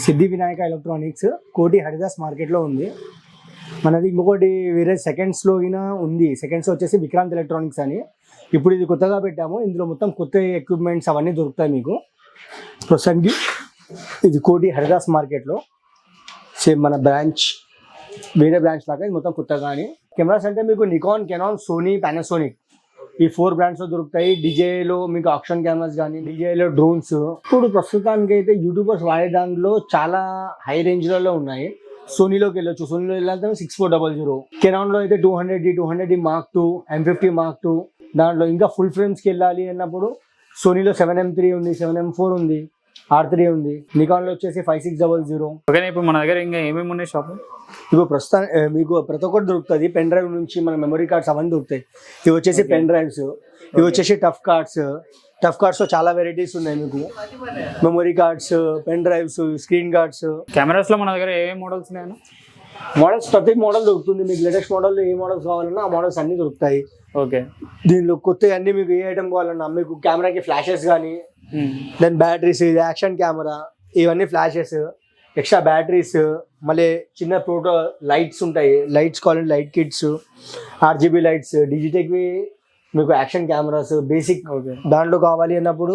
సిద్ధి Vinayaka electronics కోటి హరిదాస్ మార్కెట్లో ఉంది. మనది ఇంకొకటి వేరే సెకండ్స్లో ఉంది. సెకండ్స్లో వచ్చేసి విక్రాంత్ ఎలక్ట్రానిక్స్ అని. ఇప్పుడు ఇది కొత్తగా పెట్టాము. ఇందులో మొత్తం కొత్త ఎక్విప్మెంట్స్ అవన్నీ దొరుకుతాయి మీకు. ప్రస్తుతానికి ఇది కోటి హరిదాస్ మార్కెట్లో సేమ్ మన బ్రాంచ్, వేరే బ్రాంచ్ లాగా ఇది మొత్తం కొత్తగా. అని కెమెరాస్ అంటే మీకు నికాన్, కెనాన్, సోనీ, పానాసోనిక్ ఈ 4 బ్రాండ్స్లో దొరుకుతాయి. డిజేలో మీకు ఆక్షన్ కెమెరాస్ కానీ, డిజేలో డ్రోన్స్. ఇప్పుడు ప్రస్తుతానికి అయితే యూట్యూబర్స్ వాడే దాంట్లో చాలా హై రేంజ్లలో ఉన్నాయి. సోనీలోకి వెళ్ళొచ్చు. సోనీలో వెళ్ళాలంటే 6400. కెనాన్లో అయితే 200D Mark II, M50 Mark II. దాంట్లో ఇంకా ఫుల్ ఫ్రేమ్స్కి వెళ్ళాలి అన్నప్పుడు సోనీలో 7M3 ఉంది, 7M4 ఉంది, R3 ఉంది. నికాన్లో వచ్చేసి 5600. ఓకే, ఇప్పుడు మన దగ్గర ఇంకా ఏమేమి ఉన్నాయి షాప్? ఇప్పుడు ప్రస్తుతం మీకు ప్రతి ఒక్కటి దొరుకుతుంది. పెన్ డ్రైవ్ నుంచి మన మెమరీ కార్డ్స్ అవన్నీ దొరుకుతాయి. ఇవి వచ్చేసి పెన్ డ్రైవ్స్, ఇవి వచ్చేసి టఫ్ కార్డ్స్లో చాలా వెరైటీస్ ఉన్నాయి మీకు. Memory cards, pen drives, screen cards. కెమెరాస్లో మన దగ్గర ఏ మోడల్స్ ఉన్నాయన్నా? మోడల్స్ ప్రతి మోడల్ దొరుకుతుంది మీకు. లేటెస్ట్ మోడల్లో ఏ మోడల్స్ కావాలన్నా ఆ మోడల్స్ అన్నీ దొరుకుతాయి. ఓకే, దీనిలో కొత్త అన్ని మీకు ఏ ఐటమ్ కావాలన్నా మీకు కెమెరాకి ఫ్లాషెస్ కానీ, దెన్ బ్యాటరీస్, ఇది యాక్షన్ కెమెరా, ఇవన్నీ ఫ్లాషెస్, ఎక్స్ట్రా బ్యాటరీస్, మళ్ళీ చిన్న ప్రోటో లైట్స్ ఉంటాయి. లైట్స్ కావాలంటే లైట్ కిట్స్, RGB లైట్స్, డిజిటెక్వి మీకు యాక్షన్ కెమెరాస్ బేసిక్. దాంట్లో కావాలి అన్నప్పుడు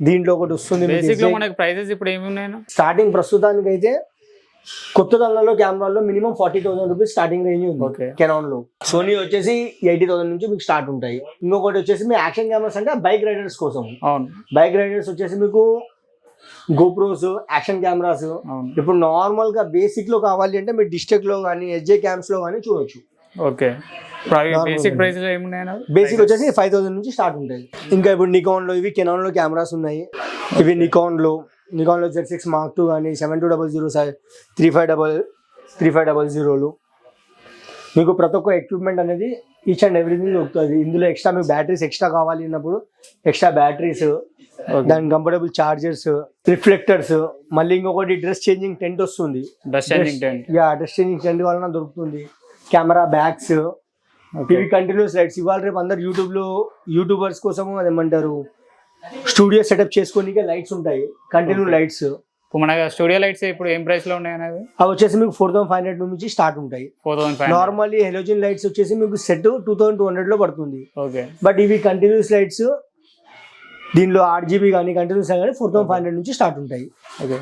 దీంట్లో ఒకటి వస్తుంది. బేసిక్ లో మనకి ప్రైసెస్ ఇప్పుడు ఏమి ఉన్నాయి? స్టార్టింగ్ ప్రస్తుతానికి అయితే కొత్త దానిలో కెమెరాల్లో మినిమం 40,000 రూపీస్ స్టార్టింగ్ రేంజ్ ఉంది. కెనాన్ లో సోనీ వచ్చేసి 80,000 నుంచి మీకు స్టార్ట్ ఉంటాయి. ఇంకొకటి వచ్చేసి మీ యాక్షన్ కెమెరాస్ అంటే బైక్ రైడర్స్ కోసం. బైక్ రైడర్స్ వచ్చేసి మీకు గోప్రోస్, యాక్షన్ కెమెరాస్. ఇప్పుడు నార్మల్ గా బేసిక్ లో కావాలి అంటే మీరు డిస్ట్రిక్ట్ లో కానీ, SJ క్యామ్స్ లో కానీ చూడొచ్చు. ఓకే, బేసిక్ ప్రైస్ ఏమున్నాయి? బేసిక్ వచ్చేసి 5,000 నుంచి స్టార్ట్ ఉంటాయి. ఇంకా ఇప్పుడు నికాన్ లో, ఇవి కెనాన్ లో కెమెరాస్ ఉన్నాయి. ఇవి నికాన్ లో Z6 Mark II కానీ, 7200, 3500 మీకు ప్రతి ఒక్క ఎక్విప్మెంట్ అనేది ఈచ్ అండ్ ఎవ్రీథింగ్ దొరుకుతుంది. ఇందులో ఎక్స్ట్రా మీకు బ్యాటరీస్ ఎక్స్ట్రా కావాలి అన్నప్పుడు ఎక్స్ట్రా బ్యాటరీస్, దాని కంఫర్టబుల్ చార్జర్స్, రిఫ్లెక్టర్స్, మళ్ళీ ఇంకొకటి డ్రెస్ చేంజింగ్ టెంట్ వస్తుంది. డ్రెస్ చేంజింగ్ టెంట్ వలన దొరుకుతుంది. కెమెరా బ్యాగ్స్, ఇవి కంటిన్యూస్ లైట్స్. ఇవాళ రేపు అందరు యూట్యూబర్స్ కోసము అదేమంటారు స్టూడియో సెటప్ చేసుకోనికి లైట్స్ ఉంటాయి, కంటిన్యూ లైట్స్. మన స్టూడియో లైట్స్ ఇప్పుడు ఏం ప్రైస్ లో ఉన్నాయి అనేది? అవి వచ్చేసి మీకు 4,500 నుంచి స్టార్ట్ ఉంటాయి. నార్మల్లీ హెలోజన్ లైట్స్ వచ్చేసి మీకు సెట్ 2,200 లో పడుతుంది. బట్ ఇవి కంటిన్యూస్ లైట్స్, దీనిలో 8GB కానీ కంటిన్యూస్ కానీ 4,500 నుంచి స్టార్ట్ ఉంటాయి.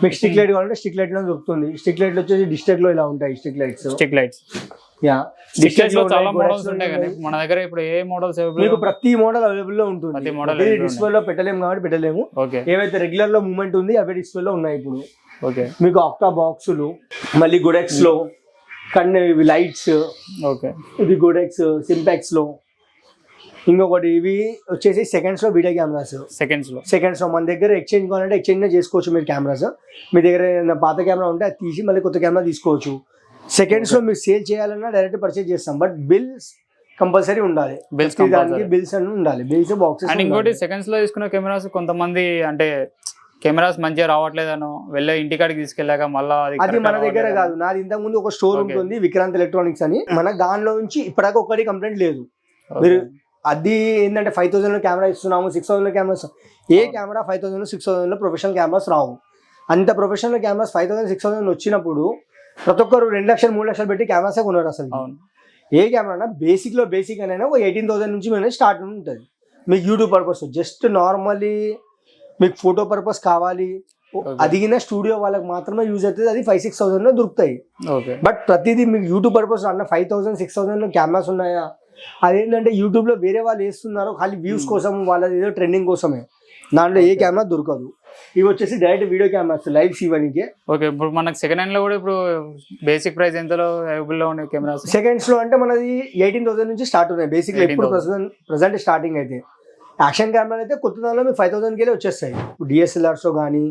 మీకు స్టిక్ లైట్ కావాలంటే స్టిక్ లైట్ లో దొరుకుతుంది. స్టిక్ లైట్ వచ్చేసి డిస్ట్రిక్ట్ లో ఇలా ఉంటాయి. స్టిక్ లైట్స్ చాలా మోడల్స్ ఉంటాయి కానీ మన దగ్గర ఇప్పుడు ఏ మోడల్స్ మీకు ప్రతి మోడల్ అవైలబుల్ లో ఉంటుంది. డిస్ప్లే లో పెట్టలేము కాబట్టి పెట్టలేము. ఏవైతే రెగ్యులర్ లో మూవ్మెంట్ ఉంది అవే డిస్ప్లే లో ఉన్నాయి ఇప్పుడు. మీకు ఆక్టా బాక్సులు, మళ్ళీ గుడెక్స్ లో లైట్స్, ఇది గుడెక్స్, సింపాక్స్ లో. ఇంకొకటి ఇవి వచ్చేసి సెకండ్స్ లో వీడియో కెమెరాస్. సెకండ్స్ లో మన దగ్గర ఎక్స్చేంజ్ కావాలంటే ఎక్స్చేంజ్ చేసుకోవచ్చు మీరు కెమెరాస్. మీ దగ్గర పాత కెమెరా ఉంటే అది తీసి మళ్ళీ కొత్త కెమెరా తీసుకోవచ్చు. సెకండ్స్ లో మీరు సేల్ చేయాలన్నా డైరెక్ట్ పర్చేజ్ చేస్తాం. బట్ బిల్స్ కంపల్సరీ ఉండాలి. బిల్స్ అని ఉండాలి. Bills, boxes. అండ్ ఇంకోటి సెకండ్స్ లో తీసుకున్న కెమెరాస్ కొంతమంది అంటే కెమెరాస్ మంచిగా రావట్లేదనో వెళ్ళే ఇంటికాడికి తీసుకెళ్ళాక మళ్ళీ అది మన దగ్గర కాదు. నాది ఇంతకు ముందు ఒక స్టోర్ ఉంటుంది విక్రాంత్ ఎలక్ట్రానిక్స్ అని. మన దానిలో నుంచి ఇప్పటిదాకా ఒక్కటి కంప్లైంట్ లేదు. మీరు అది ఏంటంటే 5,000 లో కెమెరా ఇస్తున్నాము, 6,000 లో కెమెరా. ఏ కెమెరా 5,000, 6,000 లో ప్రొఫెషనల్ కెమెరాస్ రావు. అంత ప్రొఫెషనల్ కెమెరాస్ 5,000, 6,000 వచ్చినప్పుడు ప్రతి ఒక్కరు 2 లక్షలు 3 లక్షలు పెట్టి కెమెరాసే కొన్నారు. అసలు ఏ కెమెరా బేసిక్ అనైనా ఒక 18,000 నుంచి మీద స్టార్ట్ ఉంటుంది. మీకు యూట్యూబ్ పర్పస్, జస్ట్ నార్మల్లీ మీకు ఫోటో పర్పస్ కావాలి, అదిగిన స్టూడియో వాళ్ళకి మాత్రమే యూజ్ అవుతుంది. అది 5,000-6,000 లో దొరుకుతాయి. బట్ ప్రతిదీ మీకు యూట్యూబ్ పర్పస్ అన్న 5,000, 6,000 లో కెమెరాస్ ఉన్నాయా? అదేంటంటే యూట్యూబ్ లో వేరే వాళ్ళు వేస్తున్నారు ఖాళీ వ్యూస్ కోసం, వాళ్ళది ఏదో ట్రెండింగ్ కోసమే. దాంట్లో ఏ కెమెరా దొరకదు. ఇవి వచ్చేసి డైరెక్ట్ వీడియో కెమెరాస్, లైవ్స్ ఇవన్నీ. ఓకే, ఇప్పుడు మనకి సెకండ్ హ్యాండ్ లో కూడా ఇప్పుడు బేసిక్ ప్రైస్ ఎంతలో అవైలబుల్ లో ఉన్నాయి కెమెరాస్? సెకండ్స్ లో అంటే మనది 18,000 నుంచి స్టార్ట్ ఉన్నాయి బేసిక్. ఇప్పుడు ప్రెసెంట్ స్టార్టింగ్ అయితే యాక్షన్ కెమెరాలు అయితే కొత్త దానిలో మీకు 5,000 కెళ్ళి వచ్చేస్తాయి. DSLRs లో కానీ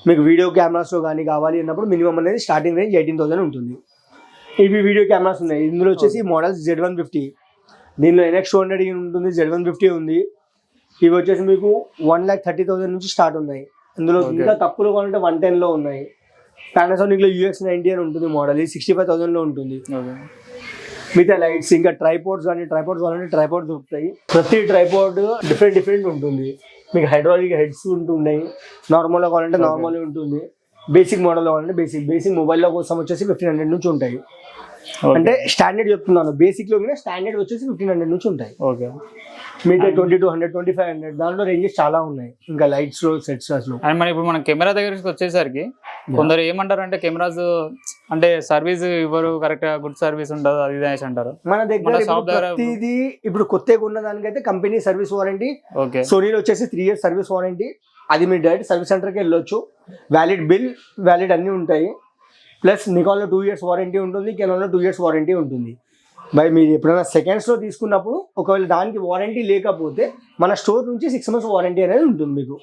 మీకు వీడియో కెమెరాస్ లో కానీ కావాలి అన్నప్పుడు మినిమం అనేది స్టార్టింగ్ రేంజ్ 18,000 ఉంటుంది. ఇవి వీడియో కెమెరాస్ ఉన్నాయి. ఇందులో వచ్చేసి మోడల్స్ Z150, దీనిలో NX200 ఉంటుంది, Z150 ఉంది. ఇవి వచ్చేసి మీకు 1,30,000 నుంచి స్టార్ట్ ఉన్నాయి. ఇందులో ఇంకా తక్కువలో కావాలంటే 110 లో ఉన్నాయి. పానాసోనిక్ లో UX90 అని ఉంటుంది మోడల్, 65,000 లో ఉంటుంది. మిగతా లైట్స్, ఇంకా ట్రైపోర్డ్స్ కావాలంటే ట్రైపోర్డ్ దొరుకుతాయి. ప్రతి ట్రైపోర్డ్ డిఫరెంట్ ఉంటుంది. మీకు హైడ్రాలిక్ హెడ్స్ ఉంటున్నాయి. నార్మల్గా కావాలంటే నార్మల్ ఉంటుంది. బేసిక్ మోడల్లో కావాలంటే బేసిక్ మొబైల్లో కోసం వచ్చేసి 1500 నుంచి ఉంటాయి. అంటే స్టాండర్డ్ చెప్తున్నాను, బేసిక్ లో స్టాండర్డ్ వచ్చేసి 1500 నుంచి ఉంటాయి. ఓకే, మీటర్ 2200, 2500 దాంట్లో రేంజెస్ చాలా ఉన్నాయి. ఇంకా లైట్స్ లో సెట్స్ లో. అండ్ మన ఇప్పుడు మనం కెమెరా దగ్గరికి వచ్చేసరికి కొందరు ఏమంటారు అంటే కెమెరాస్ అంటే సర్వీస్ ఇవ్వరు, కరెక్ట్ గా గుడ్ సర్వీస్ ఉండదు, అది ఇది అనేసి అంటారు. మన దగ్గర ప్రతిదీ ఇప్పుడు కొత్తగా ఉన్న దానికైతే కంపెనీ సర్వీస్ వారంటీ. ఓకే, సోనీలో వచ్చేసి 3 years సర్వీస్ వారంటీ. అది మీరు డైరెక్ట్ సర్వీస్ సెంటర్కి వెళ్ళొచ్చు. వ్యాలిడ్ బిల్, వ్యాలిడ్ అన్నీ ఉంటాయి. ప్లస్ నికాన్లో 2 years వారంటీ ఉంటుంది, కెనాన్లో 2 years వారంటీ ఉంటుంది. మరి మీరు ఎప్పుడైనా సెకండ్స్లో తీసుకున్నప్పుడు ఒకవేళ దానికి వారంటీ లేకపోతే మన స్టోర్ నుంచి 6 months వారంటీ అనేది ఉంటుంది మీకు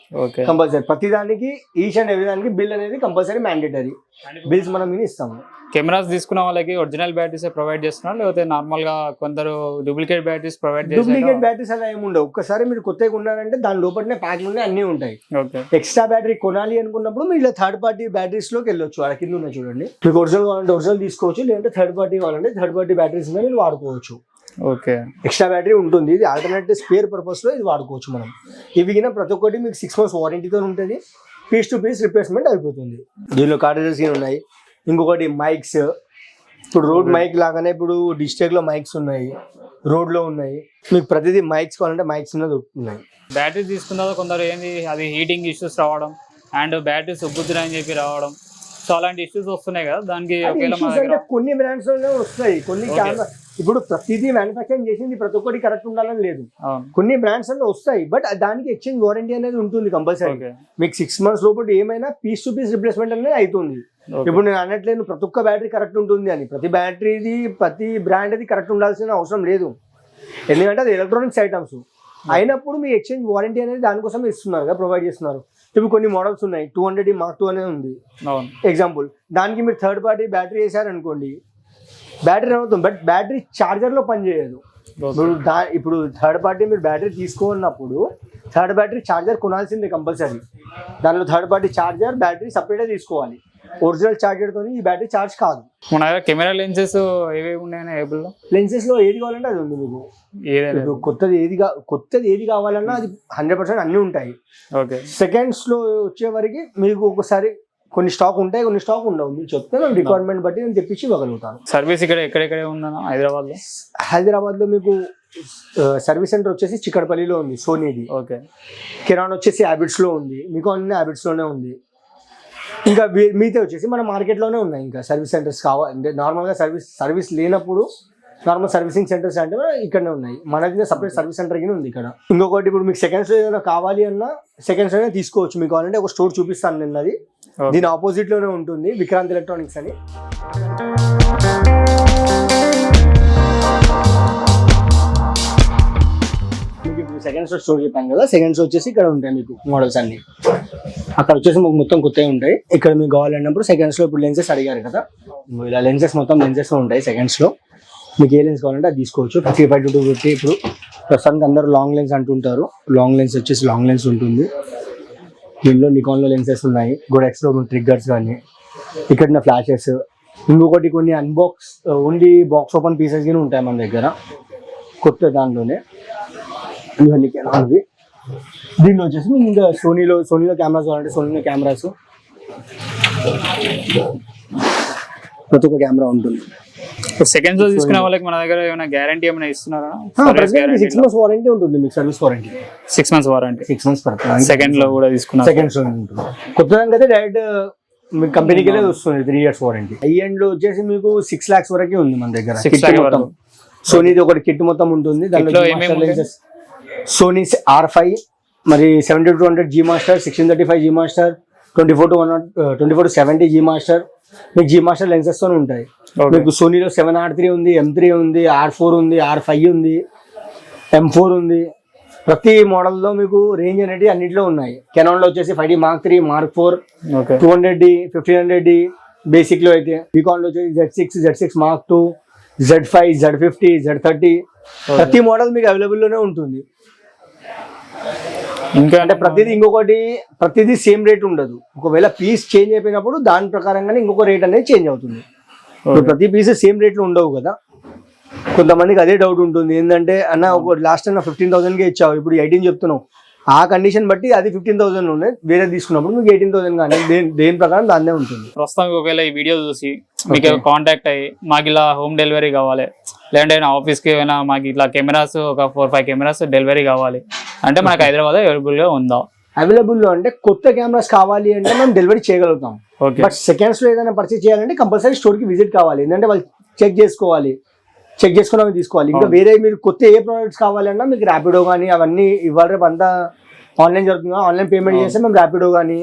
కంపల్సరీ. ప్రతి దానికి ఈచ్ అండ్ ఎవ్రీ దానికి బిల్ అనేది కంపల్సరీ మ్యాండేటరీ. బిల్స్ మనం ఇస్తాము. కెమెరాస్ తీసుకున్న వాళ్ళకి ఒరిజినల్ బ్యాటరీస్ ప్రొవైడ్ చేస్తున్నారు, లేకపోతే నార్మల్ గా కొందరు డూప్లికేట్ బ్యాటరీస్ ప్రొవైడ్ చేస్తారు? డూప్లికేట్ బ్యాటరీస్ అలా ఏమి ఉండవు. ఒక్కసారి మీరు కొత్తగా ఉన్నారంటే దాని లోపలనే ప్యాక్ ఉన్నాయి, అన్నీ ఉంటాయి. ఎక్స్ట్రా బ్యాటరీ కొనాలి అనుకున్నప్పుడు మీరు ఇలా థర్డ్ పార్టీ బ్యాటరీస్ లోకి వెళ్ళొచ్చు. అక్కడ కింద ఉన్నాయి చూడండి. మీకు ఒరిజినల్ కావాలంటే ఒరిజినల్ తీసుకోవచ్చు, లేదంటే థర్డ్ పార్టీ కావాలంటే థర్డ్ పార్టీ బ్యాటరీస్ మీరు వాడుకోవచ్చు. ఓకే, ఎక్స్ట్రా బ్యాటరీ ఉంటుంది. ఇది ఆల్టర్నేటివ్ స్పేర్ పర్పస్ లో ఇది వాడుకోవచ్చు మనం. ఇవి కింద ప్రతి ఒక్కటి మీకు 6 months వారంటీతో ఉంటుంది. పీస్ టు పీస్ రిప్లేస్మెంట్ అయిపోతుంది. దీనిలో కార్టరేజెస్ ఉన్నాయి. ఇంకొకటి మైక్స్. ఇప్పుడు రోడ్ మైక్ లాగానే ఇప్పుడు డిజిటల్ లో మైక్స్ ఉన్నాయి, రోడ్ లో ఉన్నాయి. మీకు ప్రతిదీ మైక్స్ కావాలంటే మైక్స్ దొరుకుతున్నాయి. బ్యాటరీ తీసుకున్న తర్వాత కొందరు ఏంది అది హీటింగ్ ఇష్యూస్ రావడం అండ్ బ్యాటరీస్ ఉబ్బుతున్నాయని చెప్పి రావడం, సో అలాంటి ఇష్యూస్ వస్తున్నాయి కదా, దానికి కొన్ని బ్రాండ్స్ లోనే వస్తాయి. కొన్ని కెమెరా ఇప్పుడు ప్రతిదీ మ్యానుఫాక్చరింగ్ చేసింది ప్రతి ఒక్కటి కరెక్ట్ ఉండాలని లేదు. కొన్ని బ్రాండ్స్ అన్నీ వస్తాయి, బట్ దానికి ఎక్స్చేంజ్ వారంటీ అనేది ఉంటుంది కంపల్సరీ. మీకు 6 months లోపల ఏమైనా పీస్ టు పీస్ రిప్లేస్మెంట్ అనేది అవుతుంది. ఇప్పుడు నేను అనట్లేదు ప్రతి ఒక్క బ్యాటరీ కరెక్ట్ ఉంటుంది అని. ప్రతి బ్యాటరీది ప్రతి బ్రాండ్ అది కరెక్ట్ ఉండాల్సిన అవసరం లేదు, ఎందుకంటే అది ఎలక్ట్రానిక్స్ ఐటమ్స్ అయినప్పుడు మీ ఎక్స్చేంజ్ వారంటీ అనేది దానికోసం ఇస్తున్నారు కదా, ప్రొవైడ్ చేస్తున్నారు. ఇప్పుడు కొన్ని మోడల్స్ ఉన్నాయి, 200 Mark II అనేది ఉంది ఎగ్జాంపుల్. దానికి మీరు థర్డ్ పార్టీ బ్యాటరీ వేసారనుకోండి, బ్యాటరీ అవుతుంది, బట్ బ్యాటరీ ఛార్జర్లో పనిచేయదు. ఇప్పుడు థర్డ్ పార్టీ మీరు బ్యాటరీ తీసుకున్నప్పుడు థర్డ్ బ్యాటరీ ఛార్జర్ కొనాల్సిందే కంపల్సరీ. దానిలో థర్డ్ పార్టీ ఛార్జర్ బ్యాటరీ సపరేట్గా తీసుకోవాలి. ఒరిజినల్ ఛార్జర్ తోని ఈ బ్యాటరీ ఛార్జ్ కాదు. మన దగ్గర కెమెరా లెన్సెస్ ఏవేవి ఉన్నాయని ఏబుల్ లెన్సెస్ లో ఏది కావాలంటే అది ఉంది మీకు. కొత్తది ఏది కావాలన్నా అది 100% అన్నీ ఉంటాయి. ఓకే, సెకండ్స్ లో వచ్చే వరకు మీకు ఒకసారి కొన్ని స్టాక్ ఉంటాయి, కొన్ని స్టాక్ ఉండవు. మీరు చెప్తే నేను రిక్వైర్మెంట్ బట్టి నేను తెప్పించి ఇవ్వగలుగుతాను. సర్వీస్ ఇక్కడ ఎక్కడెక్కడే ఉందన్న హైదరాబాద్ లో మీకు సర్వీస్ సెంటర్ వచ్చేసి చిక్కడపల్లిలో ఉంది సోనీది. ఓకే, కిరాణా వచ్చేసి హ్యాబిట్స్ లో ఉంది, మీకు అన్ని హ్యాబిట్స్ లోనే ఉంది. ఇంకా మిగతా వచ్చేసి మన మార్కెట్లోనే ఉన్నాయి. ఇంకా సర్వీస్ సెంటర్స్ కావాలంటే నార్మల్గా సర్వీస్ లేనప్పుడు నార్మల్ సర్వీసింగ్ సెంటర్స్ అంటే ఇక్కడనే ఉన్నాయి. మన దగ్గర సపరేట్ సర్వీస్ సెంటర్ కింద ఉంది ఇక్కడ. ఇంకొకటి ఇప్పుడు మీకు సెకండ్స్ ఏదైనా కావాలి అన్నా సెకండ్స్ అయినా తీసుకోవచ్చు. మీకు కావాలంటే ఒక స్టోర్ చూపిస్తాను నేను, అది దీని ఆపోజిట్ లోనే ఉంటుంది, విక్రాంత్ ఎలక్ట్రానిక్స్ అని. మీకు ఇప్పుడు సెకండ్స్ స్టోర్ చెప్పాను కదా, సెకండ్స్ వచ్చేసి ఇక్కడ ఉంటాయి మీకు మోడల్స్ అన్ని. అక్కడ వచ్చేసి మీకు మొత్తం కొత్తవి ఉంటాయి. ఇక్కడ మీకు కావాలన్నప్పుడు సెకండ్స్ లో ఇప్పుడు లెన్సెస్ అడిగారు కదా, ఇలా లెన్సెస్ మొత్తం లెన్సెస్ ఉంటాయి సెకండ్స్ లో. మీకు ఏ లెన్స్ కావాలంటే అది తీసుకోవచ్చు. 35-250 ఇప్పుడు ప్రస్తుతానికి అందరూ లాంగ్ లెన్స్ అంటుంటారు. లాంగ్ లెన్స్ వచ్చేసి లాంగ్ లెన్స్ ఉంటుంది. దీనిలో నికాన్లో లెన్సెస్ ఉన్నాయి, గోడెక్స్లో ట్రిగ్గర్స్ కానీ, ఇక్కడ ఫ్లాషెస్. ఇంకొకటి కొన్ని ఓన్లీ బాక్స్ ఓపెన్ పీసెస్ కానీ ఉంటాయి మన దగ్గర కొత్త దాంట్లోనే. ఇవన్నీ కెనాన్వి. దీనిలో వచ్చేసి మీకు ఇంకా సోనీలో కెమెరాస్ కావాలంటే సోనీలో కెమెరాస్ ప్రతి ఒక్క కెమెరా ఉంటుంది. సెకండ్స్ లో తీసుకునే వాళ్ళకి మన దగ్గర ఏమైనా గ్యారంటీ ఏమైనా ఇస్తున్నారా? 6 months వారంటీ ఉంటుంది మీకు, service warranty 6 months warranty. 6 months పడుతుంది. సెకండ్ లో కూడా తీసుకున్నా, సెకండ్స్ లో ఉంటుంది. కొత్త దానికి అయితే డైరెక్ట్ మీకు కంపెనీకి వెళ్ళి వస్తుంది 3 years వారంటీ. హై ఎండ్ లో వచ్చేసి మీకు 6 lakhs వరకే ఉంది మన దగ్గర. సోనీది ఒకటి కిట్ మొత్తం ఉంటుంది. దాంట్లో సోనీ R5 మరి 70-200 G Master, 1635 G Master, 24-70 G Master. మీకు G Master లెన్సెస్ తో ఉంటాయి. మీకు సోనీలో 7R3 ఉంది, M3 ఉంది, R4 ఉంది, R5 ఉంది, M4 ఉంది. ప్రతి మోడల్లో మీకు రేంజ్ అనేది అన్నింటిలో ఉన్నాయి. కెనాన్లో వచ్చేసి 5D Mark III, Mark IV, 200D, 1500D basic లో అయితే. నికాన్లో వచ్చేసి Z6 Mark II, Z5, Z50, Z30 ప్రతి మోడల్ మీకు అవైలబుల్ లోనే ఉంటుంది. ఇంకా అంటే ప్రతిదీ సేమ్ రేట్ ఉండదు. ఒకవేళ పీస్ చేంజ్ అయిపోయినప్పుడు దాని ప్రకారంగానే ఇంకొక రేట్ అనేది చేంజ్ అవుతుంది. ప్రతి పీస్ సేమ్ రేట్లు ఉండవు కదా. కొంతమందికి అదే డౌట్ ఉంటుంది, ఏంటంటే అన్న ఒక లాస్ట్ అన్న 15,000కే ఇచ్చావు, ఇప్పుడు 18 చెప్తున్నావు, ఆ కండిషన్ బట్టి అది 15,000 ఉన్నాయి, వేరే తీసుకున్నప్పుడు మీకు 18,000 కానీ దేని ప్రకారం దాన్నే ఉంటుంది. ప్రస్తుతం ఒకవేళ ఈ వీడియో చూసి మీకు కాంటాక్ట్ అయ్యి మాకు ఇలా హోమ్ డెలివరీ కావాలి, లేదంటే ఆఫీస్కి ఏమైనా మాకు ఇట్లా కెమెరాస్ ఒక 4-5 కెమెరాస్ డెలివరీ కావాలి అంటే మనకు హైదరాబాద్ అవైలబుల్గా ఉందా? అవైలబుల్లో అంటే కొత్త కెమెరాస్ కావాలి అంటే మేము డెలివరీ చేయగలుగుతాం. ఓకే. బట్ సెకండ్స్లో ఏదైనా పర్చేస్ చేయాలంటే కంపల్సరీ స్టోర్కి విజిట్ కావాలి, ఎందుకంటే వాళ్ళు చెక్ చేసుకోవాలి, చెక్ చేసుకుని అవి తీసుకోవాలి. ఇంకా వేరే మీరు కొత్త ఏ ప్రోడక్ట్స్ కావాలన్నా మీకు ర్యాపిడో కానీ అవన్నీ ఇవాళ రేపు అంతా ఆన్లైన్ జరుగుతుంది, ఆన్లైన్ పేమెంట్ చేస్తే మేము ర్యాపిడో కానీ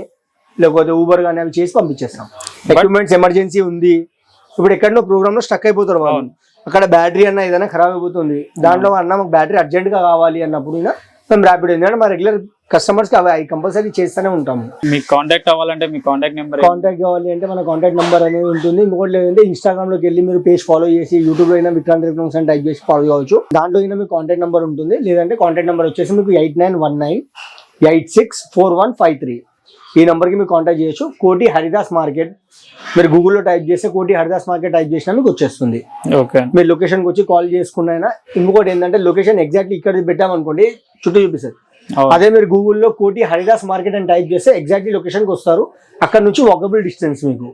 లేకపోతే ఊబర్ కానీ అవి చేసి పంపించేస్తాం. ఎక్విప్మెంట్స్ ఎమర్జెన్సీ ఉంది, ఇప్పుడు ఎక్కడో ప్రోగ్రామ్లో స్టక్ అయిపోతారు వాళ్ళు, అక్కడ బ్యాటరీ అన్న ఏదైనా ఖరాబ్ అయిపోతుంది, దాంట్లో అన్న మాకు బ్యాటరీ అర్జెంట్గా కావాలి అన్నప్పుడు మేము ర్యాపిడో, ఎందుకంటే మా రెగ్యులర్ కస్టమర్స్కి అవి కంపల్సరీ చేస్తూనే ఉంటాము. మీకు కాంటాక్ట్ అవ్వాలంటే మీ కాంటాక్ట్ నెంబర్ కాంటాక్ట్ కావాలి అంటే మన కాంటాక్ట్ నెంబర్ అనేది ఉంటుంది. ఇంకోటి లేదంటే ఇన్స్టాగ్రామ్లోకి వెళ్ళి మీరు పేజ్ ఫాలో చేసి యూట్యూబ్లో అయినా విక్రాంత్ ఎలక్ట్రానిక్స్ అని టైప్ చేసి ఫాలో కావచ్చు. దాంట్లో అయినా మీకు కాంటాక్ట్ నెంబర్ ఉంటుంది, లేదంటే కాంటాక్ట్ నెంబర్ వచ్చేసి మీకు 8919864153. ఈ నెంబర్కి మీరు కాంటాక్ట్ చేయొచ్చు. కోటి హరిదాస్ మార్కెట్ మీరు గూగుల్లో టైప్ చేస్తే కోటి హరిదాస్ మార్కెట్ టైప్ చేసినా మీకు వచ్చేస్తుంది. ఓకే. మీరు లొకేషన్కి వచ్చి కాల్ చేసుకున్నైనా. ఇంకొకటి ఏంటంటే లొకేషన్ ఎగ్జాక్ట్లీ ఇక్కడ పెట్టామనుకోండి చుట్టూ చూపిస్తుంది, అదే మీరు గూగుల్లో కోటి హరిదాస్ మార్కెట్ అని టైప్ చేస్తే ఎగ్జాక్ట్లీ లొకేషన్కి వస్తారు, అక్కడ నుంచి వాకబుల్ డిస్టెన్స్ మీకు.